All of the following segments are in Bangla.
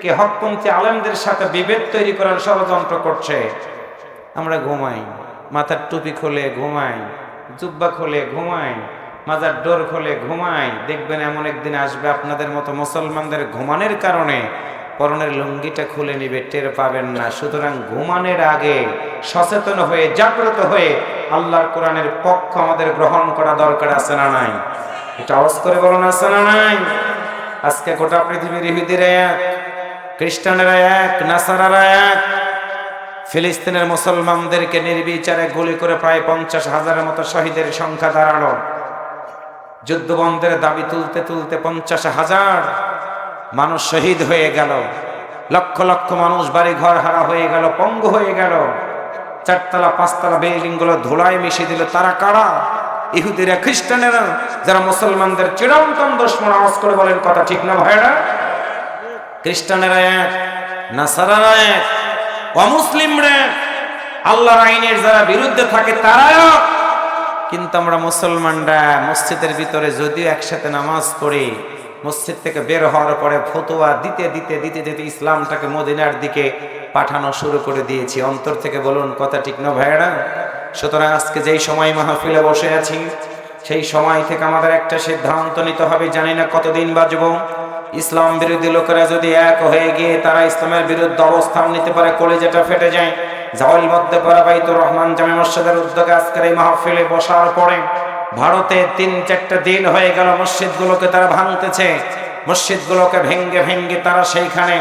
থেকে হকপন্থী আলেমদের সাথে বিভেদ তৈরি করার ষড়যন্ত্র করছে। আমরা ঘুমাই, মাথার টুপি খুলে ঘুমাই, জুব্বা খুলে ঘুমাই, মাজার ডোর খুলে ঘুমাই। দেখবেন এমন একদিন আসবে আপনাদের মতো মুসলমানদের ঘুমানোর কারণে পরনের লুঙ্গিটা খুলে নিবে, টের পাবেন না। সুতরাং ঘুমানোর আগে সচেতন হয়ে জাগ্রত হয়ে আল্লাহর কোরআনের পক্ষ আমাদের গ্রহণ করা দরকার আছে না নাই? এটা আওয়াজ করে বলুন, আছে না নাই? আজকে গোটা পৃথিবীর ইহুদিরা এক, খ্রিস্টানেরা এক, নাসারারা এক। ফিলিস্তিনের মুসলমানদেরকে নির্বিচারে গুলি করে প্রায় 50,000-এর মতো শহীদের সংখ্যা দাঁড়ালো। যুদ্ধবন্ধের দাবি তুলতে তুলতে 50,000 মানুষ শহীদ হয়ে গেল। লক্ষ লক্ষ মানুষ বাড়ি ঘর হারা হয়ে গেল, পঙ্গু হয়ে গেল। 4তলা 5তলা বিল্ডিং গুলো ধুলায় মিশিয়ে দিল। তারা কারা? ইহুদিরা, খ্রিস্টানেরা, যারা মুসলমানদের চিরন্তন দুশমন। আওয়াজ করে বলেন কথা ঠিক না ভাইরা? খ্রিস্টানেরা এক, নাসারারা এক, অমুসলিমরা, আল্লাহর আইনের যারা বিরুদ্ধে থাকে তারা এক। কিন্তু আমরা মুসলমানরা মসজিদের ভিতরে যদিও একসাথে নামাজ পড়ি, মসজিদ থেকে বের হওয়ার পরে ফতোয়া দিতে দিতে দিতে দিতে ইসলামটাকে মদিনার দিকে পাঠানো শুরু করে দিয়েছি। অন্তর থেকে বলুন কথা ঠিক না ভাইরা? সুতরাং আজকে যেই সময় মাহফিলে বসে আছি, সেই সময় থেকে আমাদের একটা সিদ্ধান্ত নিতে হবে। জানি না কতদিন বাঁচব। ইসলাম বিরোধী লোকেরা যদি এক হয়ে গিয়ে তারা ইসলামের বিরুদ্ধে অবস্থান নিতে পারে, কলিজাটা ফেটে যায়। জাওয়াল মধ্যে পাড়া বাইতুর রহমান জামে মসজিদের উদ্যোগে আজকের এই মাহফিলে বসার পরে ভারতে 3-4টা দিন হয়ে গেল মসজিদগুলোকে তারা ভাঙতেছে। মসজিদগুলোকে ভেঙ্গে ভেঙ্গে তারা সেইখানে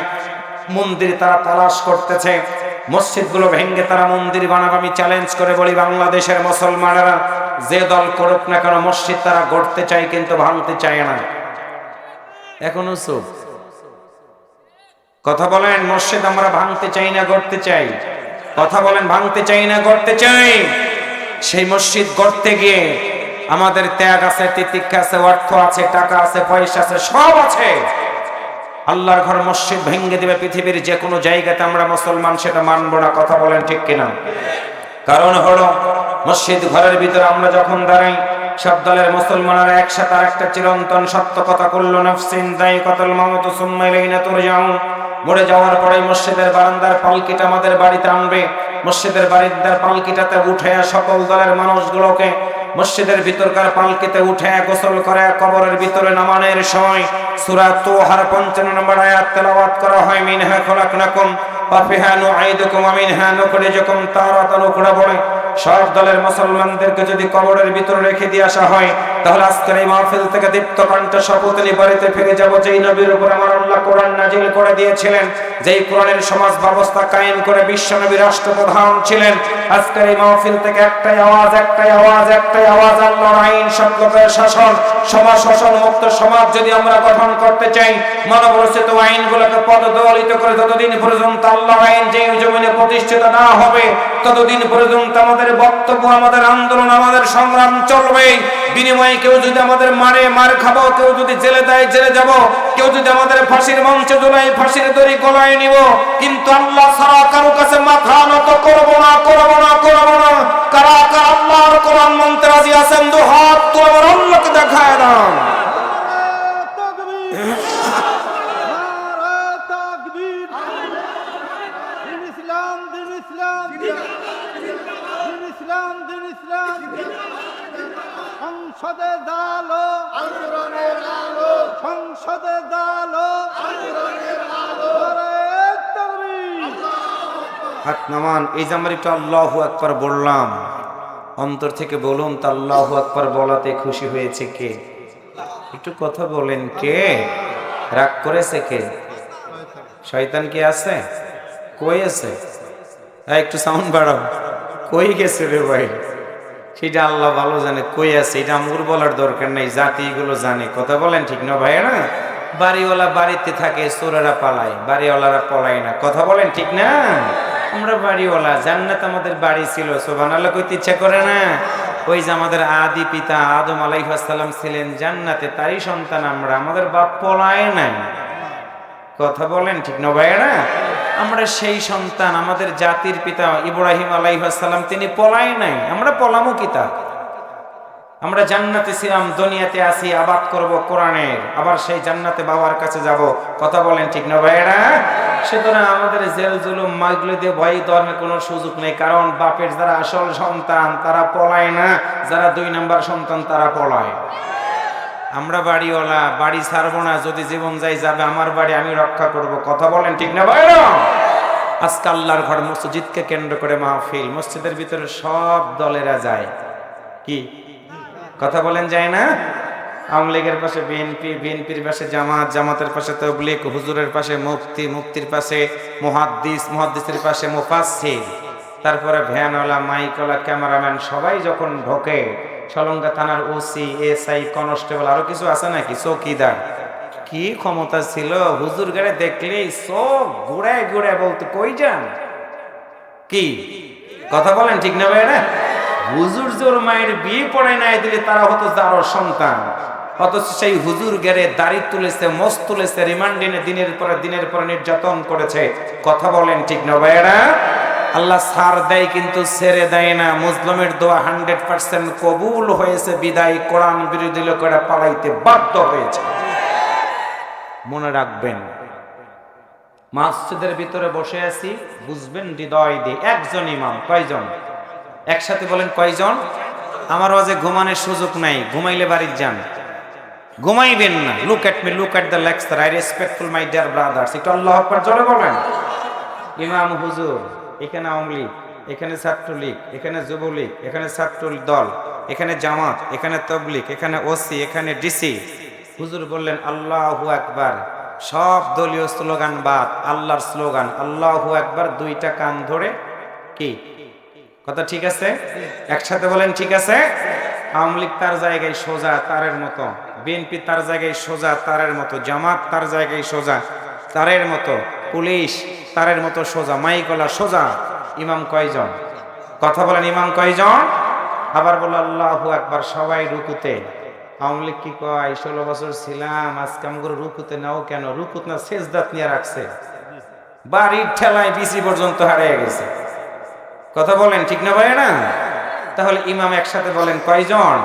মন্দির তারা তালাশ করতেছে। মসজিদগুলো ভেঙ্গে তারা মন্দির বানাবে। আমি চ্যালেঞ্জ করে বলি, বাংলাদেশের মুসলমানেরা যে দল করুক না কেন, মসজিদ তারা গড়তে চায় কিন্তু ভাঙতে চায় না। এখনো চুপ। কথা বলেন, মসজিদ আমরা ভাঙতে চাই না গড়তে চাই? কথা বলেন, ভাঙতে চাই না গড়তে চাই? সেই মসজিদ গড়তে গিয়ে আমাদের ত্যাগ আছে, তিতিক্ষা আছে, অর্থ আছে, টাকা আছে, পয়সা আছে, সব আছে। আল্লাহর ঘর মসজিদ ভেঙে দিবে পৃথিবীর যে কোনো জায়গাতে, আমরা মুসলমান সেটা মানবো না। কথা বলেন ঠিক কিনা? কারণ হলো মসজিদ ঘরের ভিতরে আমরা যখন দাঁড়াই, সব দলের মুসলমানরা একসাথে আর একটা চিরন্তন সত্য কথা, কুল্লু নাফসিন যায়িকাতুল মাউত সুম্মা ইলাইনা তুরজাউন। মরে যাওয়ার পরে মসজিদের বারান্দার পালকিটা আমাদের বাড়িতে আনবে। মসজিদের বারান্দার পালকিটাতে উঠে সকল দলের মানুষগুলোকে মসজিদের ভিতরকার পালকিতে উঠে গোসল করে কবরের ভিতরে নামানোর সময় সূরা তাহার 55 নম্বর আয়াত তেলাওয়াত করা হয়। মিনহা খলাকনাকুম ওয়া ফিহা নুঈদুকুম ওয়া মিনহা নুখরিজুকুম তারাতান উখরা বলে। সব দলের মুসলমানদেরকে যদি কবরের ভিতরে রেখে দিয়ে আসা হয়, তাহলে আজকের এই মাহফিল থেকে দীপ্ত কণ্ঠে শপথ নিয়ে বাড়িতে ফিরে যাব, যেই নবীর উপর আমার আল্লাহ কোরআন নাজিল করে দিয়েছিলেন, যেই কোরআনের সমাজ ব্যবস্থা কায়েম করে বিশ্ব নবী রাষ্ট্রপ্রধান ছিলেন। আজকের এই মাহফিল থেকে একটাই আওয়াজ, একটাই আওয়াজ, একটাই আওয়াজ, আল্লাহর আইন, সত্যতার শাসন, সমাজ শাসন মুক্ত সমাজ যদি আমরা গঠন করতে চাই, মানব রচিত আইনগুলোকে পদদলিত করে যতদিন পর্যন্ত আল্লাহর আইন যেই জমিনে প্রতিষ্ঠিত না হবে, ততদিন পর্যন্ত আমাদের বক্তব্য, আমাদের আন্দোলন, আমাদের সংগ্রাম চলবে। বিনিময়ে কেউ যদি আমাদের মারে, মার খাবো, কেউ যদি জেলে দেয়, জেলে যাব, কেউ যদি আমাদের ফাঁসির মঞ্চে ঝুলাই, ফাঁসির দড়ি গলায় নিব, কিন্তু আল্লাহ ছাড়া কারো কাছে মাথা নত করব না, করব না, করব না। কারা কারা আল্লাহর কোরআন মানতে রাজি আছেন? দু হাত তুলে আমার আল্লাহকে দেখায় দাও। সংসদে দালো আন্দোলনের আলো, সংসদে দালো আন্দোলনের আলো। হাত নামান। এই যে আমরা একটু আল্লাহু আকবার বললাম, অন্তর থেকে বলুন তো, আল্লাহু আকবার বলাতে খুশি হয়েছে কে? একটু কথা বলেন, কে রাগ করেছে? কে? শয়তান কি আছে? কই আছে? একটু সাউন্ড বাড়াও। কই গেছে রে ভাই? সেটা আল্লাহ ভালো জানে কই আছে। এটা আমগুর বলার দরকার নেই, জাতিগুলো জানে। কথা বলেন ঠিক না ভাইয়েরা? বাড়িওয়ালা বাড়িতে থাকে, চোরেরা পালায়, বাড়িওয়ালারা পলায় না। কথা বলেন ঠিক না? আমরা বাড়িওয়ালা, জান্নাত আমাদের বাড়ি ছিল। সুবহানাল্লাহ কইতে ইচ্ছা করে না? ওই যে আমাদের আদি পিতা আদম আলাইহিস সালাম ছিলেন জান্নাতে, তারই সন্তান আমরা। আমাদের বাপ পলায় নাই। কথা বলেন ঠিক না ভাইয়েরা? আমরা সেই সন্তান। আমাদের জাতির পিতা ইব্রাহিম আলাইহিস সালাম, তিনি পলায় নাই। আমরা পলামু কিতা? আমরা জান্নাতে ছিলাম, দুনিয়াতে আসি, আবাদ করব কোরআনের, আবার সেই জান্নাতে বাবার কাছে যাব। কথা বলেন ঠিক না ভাইয়েরা? সুতরাং আমাদের জেল জুলুম মাইগুলো দিয়ে ভয় ধর্মের কোনো সুযোগ নেই, কারণ বাপের যারা আসল সন্তান তারা পলায় না, যারা 2 নাম্বার সন্তান তারা পলায়। আমরা বাড়িওয়ালা, বাড়ি ছাড়বো না, যদি জীবন যাই যাবে আমার বাড়ি, আমি রক্ষা করব। কথা বলেন ঠিক না ভাইরা? আজকে আল্লাহর ঘর মসজিদকে কেন্দ্র করে মাহফিল, মসজিদের ভিতরে সব দলেরা যায়, কি কথা বলেন যায় না? আওয়ামী লীগের পাশে বিএনপি, বিএনপির পাশে জামাত, জামাতের পাশে তাবলীগ, হুজুরের পাশে মুফতি, মুফতির পাশে মুহাদ্দিস, মুহাদ্দিসের পাশে মুফাসসির, তারপরে ভ্যানওয়ালা, মাইকওয়ালা, ক্যামেরাম্যান, সবাই যখন ঢোকে, সলঙ্গা থানার ওসি, এসআই, কনস্টেবল, আরো কিছু আছে নাকি, চৌকিদার, কি ক্ষমতা ছিল হুজুর গাড়ি দেখলেই চোখ ঘুরায় ঘুরায় বলতো কই যান, কি কথা বলেন ঠিক না ভাইরা? হুজুর জোর মায়ের বিয়ে পড়ায় নাই দিলে তারা হতো যারো সন্তান, অথচ সেই হুজুর গেরে দাড়ি তুলেছে, মোষ তুলেছে, রিমান্ডে দিনের পরে নির্যাতন করেছে। কথা বলেন ঠিক না ভাইরা? আল্লাহ ছাড় দেয় কিন্তু ছেড়ে দেয় না। মুসলিমের দোয়া 100% কবুল হয়েছে, বিদায় কোরআন বিরোধী লোকেরা পালাইতে বাধ্য হয়েছে। মনে রাখবেন, মসজিদের ভিতরে বসে আছি, বুঝবেন হৃদয় দিয়ে, একজন ইমাম, কয়জন একসাথে বলেন কয়জন? আমার ওয়াজে ঘুমানোর সুযোগ নাই, ঘুমাইলে বাড়ি যান, ঘুমাইবেন না। Look at me, look at the lecture, I respectful my dear brothers. একটু আল্লাহু আকবার জোরে বলেন। ইমাম হুজুর, এখানে আওয়ামী লীগ, এখানে ছাত্রলীগ, এখানে যুবলীগ, এখানে ছাত্র দল, এখানে জামাত, এখানে তাবলীগ, এখানে ওসি, এখানে ডিসি। হুজুর বললেন আল্লাহু আকবার, সব দলীয় স্লোগান বাদ, আল্লাহর স্লোগান আল্লাহু আকবার, 2টা কান ধরে, কি কথা ঠিক আছে? একসাথে বলেন ঠিক আছে? আওয়ামী লীগ তার জায়গায় সোজা তারের মতো, বিএনপি তার জায়গায় সোজা তারের মতো, জামাত তার জায়গায় সোজা তারের মতো, পুলিশ তারের মতো সোজা, মাইকওয়ালা সোজা। ইমাম কয়জন? কথা বলেন, ইমাম কয়জন? আবার বলো আল্লাহু আকবার, সবাই রুকুতে। আওয়ামী লীগ কি কয়, 16 বছর ছিলাম, আজকে আমগুলো রুকুতে নাও কেন? রুকুত না সেজদাত নিয়ে রাখছে, বাড়ির ঠেলায় বিসি পর্যন্ত হারিয়ে গেছে। কথা বলেন ঠিক না ভাই না? তাহলে ইমাম একসাথে বলেন কয়জন?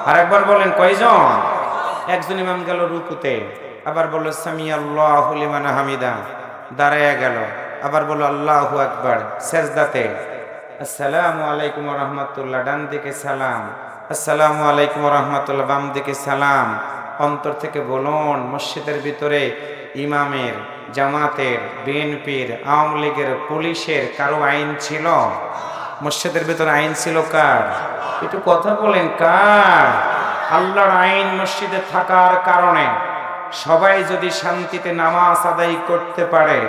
আর একবার বলেন কয়জন? একজন ইমাম গেল রুকুতে, আবার বলল সামি আল্লাহু লিমান হামিদা, দাঁড়ায় গেল, আবার বলল আল্লাহু আকবার, সেজদাতে। আসসালামু আলাইকুম ওয়া রাহমাতুল্লাহ, ডান দিকে সালাম, আসসালামু আলাইকুম ওয়া রাহমাতুল্লাহ, বাম দিকে সালাম। অন্তর থেকে বলুন, মসজিদের ভিতরে ইমামের, জামাতের, বিএনপির, আওয়ামী লীগের, পুলিশের কারো আইন ছিল? মসজিদের ভিতরে আইন ছিল কার? একটু কথা বলেন, কার? আল্লাহর আইন মসজিদে থাকার কারণে সবাই যদি শান্তিতে নামাজ আদায় করতে পারে,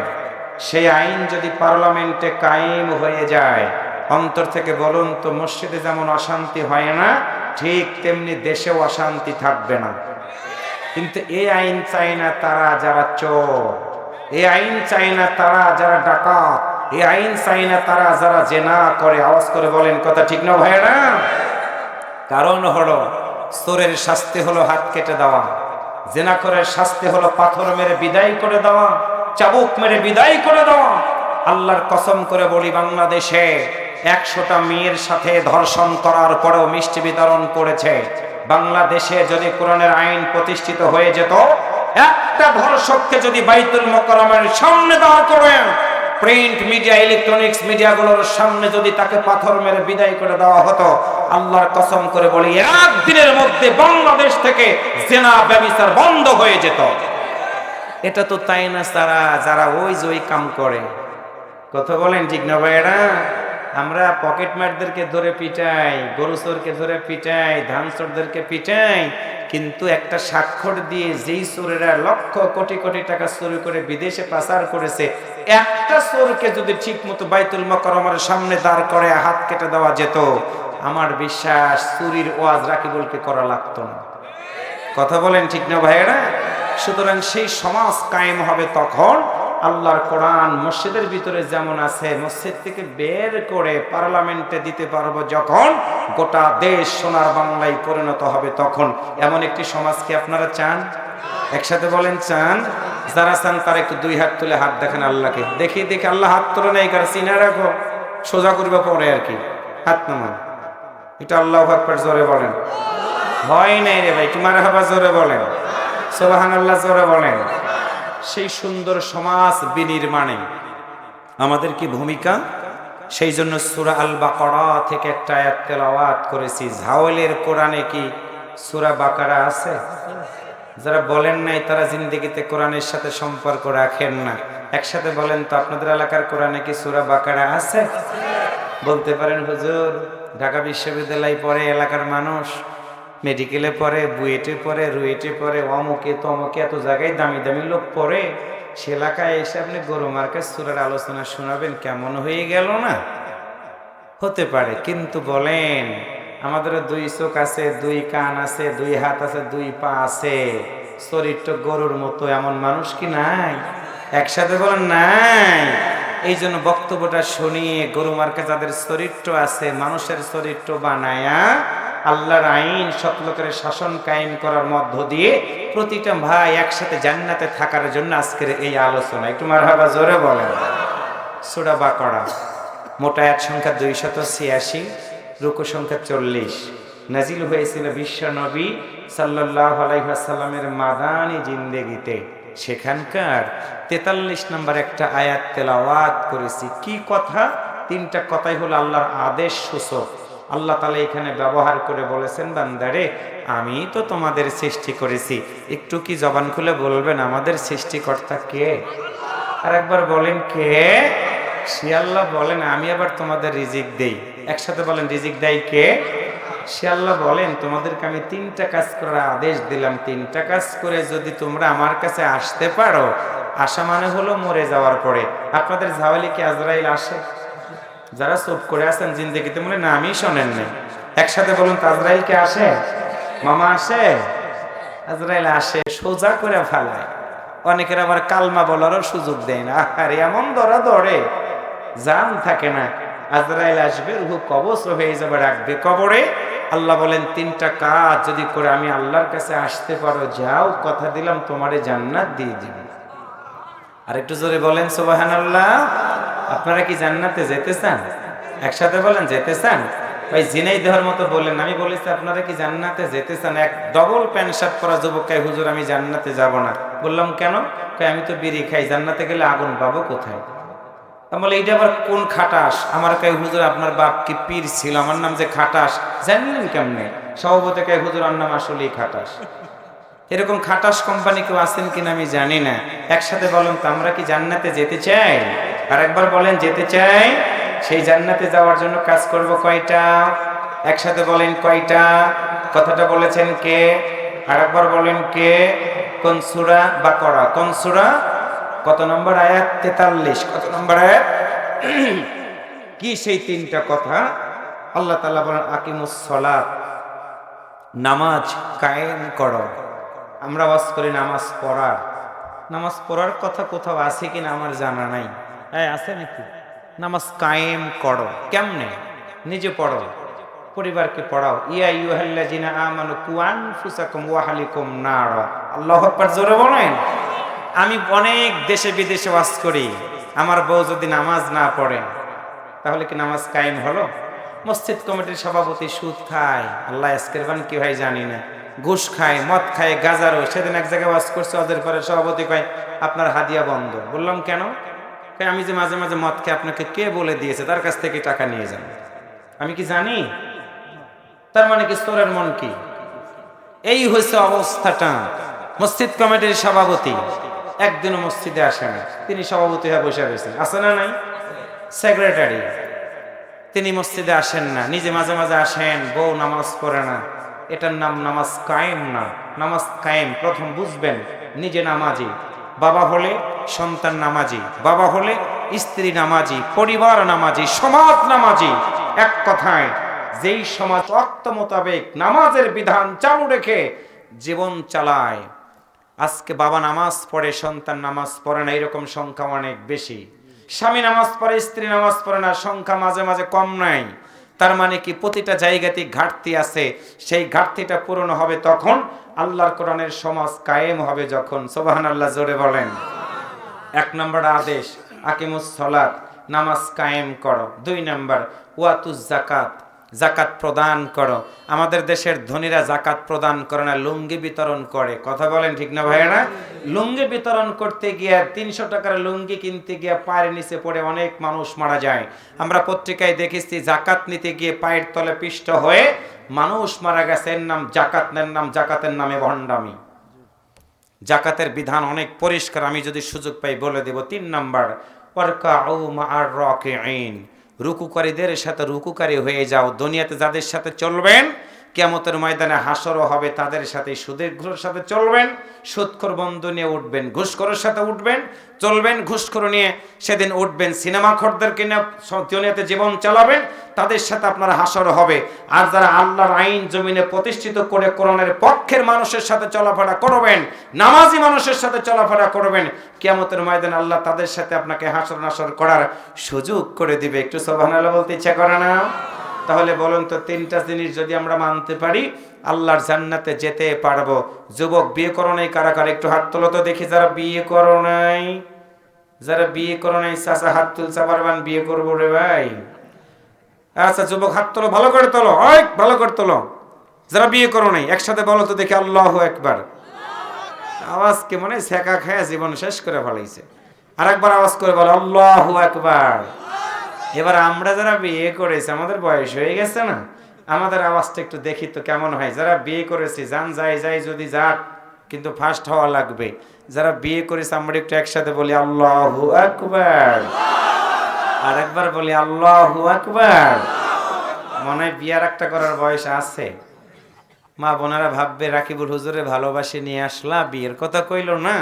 সেই আইন যদি পার্লামেন্টে কায়েম হয়ে যায়, অন্তর থেকে বলুন তো, মসজিদে যেমন অশান্তি হয় না, ঠিক তেমনি দেশেও অশান্তি থাকবে না। কিন্তু এই আইন চায় না তারা যারা চোর, এই আইন চায় না তারা যারা ডাকাত, এই আইন চায় না তারা যারা জেনা করে। আওয়াজ করে বলেন কথা ঠিক না ভাইরা? কারণ হলো, চোরের শাস্তি হলো হাত কেটে দেওয়া, জেনাখোরের শাস্তি হলো পাথর মেরে বিদায় করে দেওয়া, চাবুক মেরে বিদায় করে দেওয়া। আল্লাহর কসম করে বলি, বাংলাদেশে 100টা মেয়ের সাথে ধর্ষণ করার পরেও মিষ্টি বিতরণ করেছে। বাংলাদেশে যদি কোরআনের আইন প্রতিষ্ঠিত হয়ে যেত, একটা ধর্ষককে যদি বাইতুল মোকাররমের সামনে দাঁড় করেন, প্রিন্ট মিডিয়া, ইলেকট্রনিক্স মিডিয়াগুলোর সামনে যদি তাকে পাথর মেরে বিদায় করে দেওয়া হতো, আল্লাহর কসম করে বলি, একদিনের মধ্যে বাংলাদেশ থেকে জেনা ব্যভিচার বন্ধ হয়ে যেত। এটা তো তাই না, তারা যারা ওই যে ওই কাম করে। কথা বলেন ঠিক না ভাইরা? আমরা পকেট মারদেরকে ধরে পিটাই, গরু চোরকে ধরে পিটাই, ধান চোরদেরকে পিটাই, কিন্তু একটা স্বাক্ষর দিয়ে যেই চোরেরা লক্ষ কোটি কোটি টাকা চুরি করে বিদেশে পাচার করেছে, একটা চোরকে যদি ঠিক মতো বাইতুল মোকাররমের সামনে দাঁড় করে হাত কেটে দেওয়া যেত, আমার বিশ্বাস চুরির ওয়াজ রাকিবুলকে করা লাগতো না। কথা বলেন ঠিক না ভাইয়েরা? সুতরাং সেই সমাজ কায়েম হবে তখন, আল্লাহর কোরআন মসজিদের ভিতরে যেমন আছে, মসজিদ থেকে বের করে পার্লামেন্টে দিতে পারবো যখন, গোটা দেশ সোনার বাংলায় পরিণত হবে তখন। এমন একটি সমাজ কি আপনারা চান? একসাথে বলেন চান? যারা চান তারা একটু 2 হাত তুলে হাত দেখেন আল্লাহকে। দেখি দেখি আল্লাহ হাত তুলে নেই কার, চিনা রাখো, সোজা করবে পরে আর কি, হাত নামান। এটা আল্লাহু আকবার জোরে বলেন। ভয় নাই রে ভাই, কি মারহাবা জোরে বলেন, সুবহানাল্লাহ জোরে বলেন। সেই সুন্দর সমাজ বিনির্মাণে আমাদের কি ভূমিকা? সেই জন্য সূরা আল বাকারা থেকে একটা আয়াত তেলাওয়াত করেছি। ঝাওয়ালের কোরআনে কি সূরা বাকারা আছে? যারা বলেন নাই তারা জিন্দেগিতে কোরআনের সাথে সম্পর্ক রাখেন না। একসাথে বলেন তো, আপনাদের এলাকার কোরআনে কি সূরা বাকারা আছে? বলতে পারেন হুজুর, ঢাকা বিশ্ববিদ্যালয়ে পড়ে এলাকার মানুষ, মেডিকেলে পড়ে, বুয়েটে পড়ে, রুয়েটে পড়ে, অমুকে তমুকে এত জায়গায় দামি দামি লোক পড়ে, সে এলাকায় এসে আপনি গরু মার্কেট সূরার আলোচনা শোনাবেন, কেমন হয়ে গেল না? হতে পারে, কিন্তু বলেন আমাদের দুই চোখ আছে, দুই কান আছে, দুই হাত আছে, দুই পা আছে, চরিত্র গরুর মতো এমন মানুষ কি নাই? একসাথে বলেন নাই। এই জন্য বক্তব্যটা শুনিয়ে গরু মার্কে যাদের চরিত্র আছে, মানুষের চরিত্র বানায়া আল্লাহর আইন সৎ লোকের শাসন কায়েম করার মধ্য দিয়ে প্রতিটা ভাই একসাথে জান্নাতে থাকার জন্য আজকের এই আলোচনা। একটু মারহাবা জোরে বলেন। সূরা বাকারা মোটা আয়াত সংখ্যা 286, রুকু সংখ্যা 40, নাজিল হয়েছিল বিশ্ব নবী সাল্লাল্লাহু আলাইহি ওয়াসাল্লামের মাদানী জিন্দেগিতে। সেখানকার 43 নম্বর একটা আয়াত তেলাওয়াত করেছি। কি কথা? তিনটা কথাই হলো আল্লাহর আদেশ সূচক। আল্লাহ তাআলা এখানে ব্যবহার করে বলেছেন, বান্দারে আমি তো তোমাদের সৃষ্টি করেছি। একটু কি জবান খুলে বলবেন আমাদের সৃষ্টিকর্তা কে? আর একবার বলেন কে? সে আল্লাহ বলেন আমি আবার তোমাদের রিজিক দেই। একসাথে বলেন রিজিক দেয় কে? সে আল্লাহ বলেন তোমাদেরকে আমি তিনটা কাজ করার আদেশ দিলাম। তিনটা কাজ করে যদি তোমরা আমার কাছে আসতে পারো, আসা মানে হলো মরে যাওয়ার পরে। আপনাদের ঝাওয়ালি কি আজরাইল আসে? যারা চুপ করে আছেন জিন্দেগিতে মনে না আমি শোনেন নাই, একসাথে বলুন তো আজরাইল কে আসে? মামা আসে? আজরাইল আসে, সোজা করে ফেলায়। অনেকের আবার কালমা বলারও সুযোগ দেয় না। আরে এমন ধরা ধরে জান থাকে না। আজরাইল আসবে, রূহ কবজ হয়ে যাবে, রাখবে কবরে। আল্লাহ বলেন তিনটা কাজ যদি করে আমি আল্লাহর কাছে আসতে পারো, যাও কথা দিলাম তোমারে জান্নাত দিয়ে দিব। আর একটু জোরে বলেন সুবহানাল্লাহ। আপনারা কি জান্নাতে যেতে চান? একসাথে বলেন যেতে চান? ভাই ঝিনাইদহের মতো বললেন। আমি বলেছি আপনারা কি জান্নাতে যেতে চান? এক ডবল প্যান্ট শার্ট পরা যুবক কয় হুজুর আমি জান্নাতে যাব না। বললাম কেন? কয় আমি তো বিড়ি খাই, জান্নাতে গেলে আগুন পাবো কোথায়? বলে এইটা আবার কোন খাটাস? আমার কয় হুজুর আপনার বাপ কি পীর ছিল, আমার নাম যে খাটাস জানলেন কেমনে? সভাপতি কয় হুজুর আমার নাম আসলেই খাটাস। এরকম খাটাস কোম্পানি কেউ আছেন কিনা আমি জানি না। একসাথে বলেন তো আমরা কি জান্নাতে যেতে চাই? আর একবার বলেন যেতে চাই। সেই জান্নাতে যাওয়ার জন্য কাজ করব কয়টা? একসাথে বলেন কয়টা? কথাটা বলেছেন কে? আর একবার বলেন কে? কোন সূরা বাকারা? কোন সূরা? কত নম্বর আয়াত? 43। কত নম্বর আয়াত? কি সেই তিনটা কথা? আল্লাহ তাআলা বলেন আকিমুস সালাত, নামাজ কায়েম করো। আমরা ওয়াজ করি নামাজ পড়ার। নামাজ পড়ার কথা কোথাও আছে কিনা আমার জানা নাই। আছে নাকি? নামাজ কায়েম করো কেমনে? নিজে পড়ো, পরিবারকে পড়াও। ইয়া আইয়ুহাল্লাযিনা আমানু কু আনফুসাকুম ওয়া আহলিকুম নারা। আল্লাহু আকবার জোরে বলেন। আমি অনেক দেশে বিদেশে ওয়াজ করি, আমার বউ যদি নামাজ না পড়ে তাহলে কি নামাজ কায়েম হলো? মসজিদ কমিটির সভাপতি সুদ খায়, আল্লাহ আজকের বান কি হয় জানি না, ঘুষ খায়, মদ খায়, গাজারও। সেদিন এক জায়গায় ওয়াজ করছে, ওদের পরে সভাপতি কয় আপনার হাদিয়া বন্ধ। বললাম কেন? আমি যে মাঝে মাঝে মদ খেয়ে আপনাকে কে বলে দিয়েছে তার কাছ থেকে টাকা নিয়ে যান। আমি কি জানি? তার মানে কি চোরের মন কি? এই হয়েছে অবস্থাটা। মসজিদ কমিটির সভাপতি একদিনও মসজিদে আসে না, তিনি সভাপতি হয়ে বসে রয়েছেন। আছে না নাই? সেক্রেটারি তিনি মসজিদে আসেন না, নিজে মাঝে মাঝে আসেন, বউ নামাজ পড়ে না। এটার নাম নামাজ কায়েম না। নামাজ কায়েম প্রথম বুঝবেন, নিজে নামাজি, বাবা হলে সন্তান নামাজি, বাবা হলে স্ত্রী নামাজি, পরিবার নামাজি, সমাজ নামাজি। এক কথায় যেই সমাজ ওয়াক্ত মোতাবেক নামাজের বিধান চালু রেখে জীবন চালায়, আজকে বাবা নামাজ পড়ে সন্তান নামাজ পড়ে না, এরকম সংখ্যা অনেক বেশি। স্বামী নামাজ পড়ে স্ত্রী নামাজ পড়ে না, সংখ্যা মাঝে মাঝে কম নাই। তার মানে কি প্রতিটা জায়গাতেই ঘাটতি আছে। সেই ঘাটতিটা পূরণ হবে তখন, আল্লাহর কোরআনের সমাজ কায়েম হবে যখন। সুবহানাল্লাহ জোরে বলেন। এক নম্বর আদেশ আকিমুস সালাত, নামাজ কায়েম করো। দুই নম্বর ওয়াতুজ যাকাত, জাকাত প্রদান করো। আমাদের দেশের ধনীরা জাকাত প্রদান করে না, লুঙ্গি বিতরণ করে। কথা বলেন ঠিক না ভাইয়েরা? লুঙ্গি বিতরণ করতে গিয়ে 300 টাকার লুঙ্গি কিনতে গিয়ে পায়ের নিচে পড়ে অনেক মানুষ মারা যায়। আমরা পত্রিকায় দেখেছি জাকাত নিতে গিয়ে পায়ের তলে পিষ্ট হয়ে মানুষ মারা গেছে। এর নাম জাকাত, এর নাম জাকাতের নামে ভণ্ডামি। জাকাতের বিধান অনেক পরিষ্কার, আমি যদি সুযোগ পাই বলে দেব। 3 নাম্বার, ওয়ারকাউ মা'আর রাকিঈন, রুকুকারীদের সাথে রুকুকারী হয়ে যাও। দুনিয়াতে যাদের সাথে চলবেন, কিয়ামতের ময়দানে হাসরও হবে তাদের সাথে। সুদের সাথে চলবেন, সুদখোর বন্ধু নিয়ে উঠবেন। ঘুষখোরের সাথে উঠবেন, চলবেন, ঘুষখোর নিয়ে সেদিন উঠবেন। সিনেমাখোরদেরকে নিয়ে দুনিয়াতে জীবন চালাবেন, তাদের সাথে আপনার হাসর হবে। আর যারা আল্লাহর আইন জমিনে প্রতিষ্ঠিত করে কোরআনের পক্ষের মানুষের সাথে চলাফেরা করবেন, নামাজি মানুষের সাথে চলাফেরা করবেন, কিয়ামতের ময়দানে আল্লাহ তাদের সাথে আপনাকে হাসর নাসর করার সুযোগ করে দিবে। একটু সুবহানাল্লাহ বলতে ইচ্ছা করে না? তাহলে বলুন তো, 3টা জিনিস যদি আমরা মানতে পারি, আল্লাহর জান্নাতে যেতে পারবো। যুবক, বিয়ে করো নাই কারা কারা? একটু হাত তোলো তো দেখি। যারা বিয়ে করো নাই, যারা বিয়ে করো নাই, চাচা হাত তুলতে পারবেন? বিয়ে করবো রে ভাই। আচ্ছা যুবক, হাত তোলো, ভালো করে তোলো, ওই ভালো করে তোলো। যারা বিয়ে করো নাই একসাথে বলো তো দেখি, আল্লাহু আকবার। আওয়াজ কে মনে ছেঁকা খায় জীবন শেষ করে ফেলাইছে। আরেকবার আওয়াজ করে বলো, আল্লাহু আকবার। এবার আমরা যারা বিয়ে করেছি, আমাদের বয়স হয়ে গেছে না, আমাদের আওয়াজটা একটু দেখি তো কেমন হয়। যারা বিয়ে করেছি, জান যাই যাই যদি যাক, কিন্তু ফার্স্ট হওয়া লাগবে। যারা বিয়ে করেছে আমরা একটু একসাথে বলি, আল্লাহু আকবার। আরেকবার বলি, আল্লাহু আকবার। মনে হয় বিয়ার একটা করার বয়স আছে। মা বোনেরা ভাববে রাকিবুল হুজুরে ভালোবাসে নিয়ে আসলা, বিয়ের কথা কইলো না।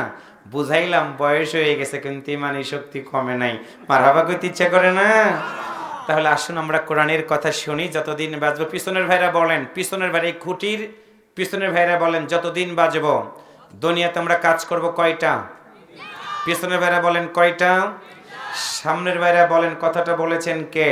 বুঝাইলাম বয়স হয়ে গেছে, কিন্তু ইমানি শক্তি কমে নাই। মারহাবা কইতে ইচ্ছা করে না? তাহলে আসুন আমরা কোরআনের কথা শুনি যতদিন বাজবো। পিছনের ভাইরা বলেন, পিছনের ভাই খুঁটির পিছনের ভাইরা বলেন, যতদিন বাজবো দুনিয়াতে আমরা কাজ করব কয়টা? পিছনের ভাইরা বলেন কয়টা? সামনের ভাইরা বলেন, কথাটা বলেছেন কে?